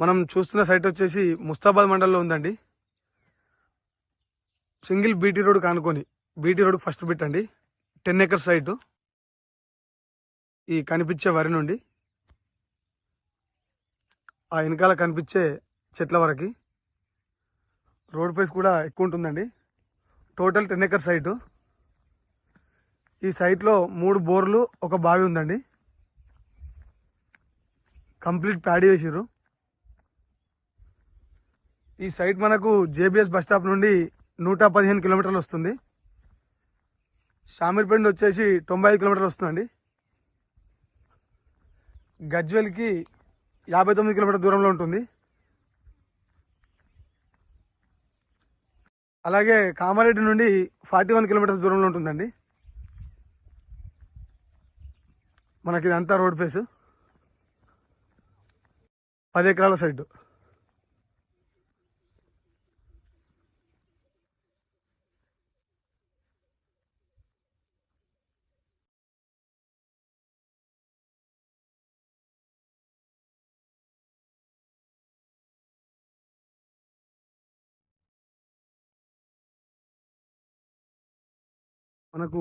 మనం చూస్తున్న సైట్ వచ్చేసి ముస్తాబాద్ మండలంలో ఉందండి. సింగిల్ బీటీ రోడ్ కానుకొని బీటీ రోడ్ ఫస్ట్ బిట్ అండి. 10 ఎకర్స్ సైటు. ఈ కనిపించే వరి నుండి ఆ వెనకాల కనిపించే చెట్ల వరకు రోడ్ ఫేస్ కూడా ఎక్కువ ఉంటుందండి. Total 10 acres site. ఈ సైట్లో 3 బోర్లు, ఒక బావి ఉందండి. కంప్లీట్ ప్యాడీ వేసిర్రు. ఈ సైట్ మనకు జేబీఎస్ బస్ స్టాప్ నుండి 115 కిలోమీటర్లు వస్తుంది. షామీర్పేట వచ్చేసి 95 కిలోమీటర్లు వస్తుందండి. గజ్వెల్కి 59 కిలోమీటర్ దూరంలో ఉంటుంది. అలాగే కామారెడ్డి నుండి 41 కిలోమీటర్స్ దూరంలో ఉంటుందండి. మనకి ఇదంతా రోడ్ ఫేస్ 10 ఎకరాల సైటు. మనకు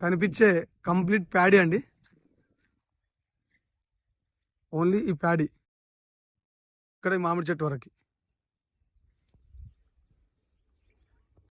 కనిపించే కంప్లీట్ ప్యాడీ అండి. ఓన్లీ ఈ ప్యాడీ ఇక్కడ మామిడి చెట్టు వరకు.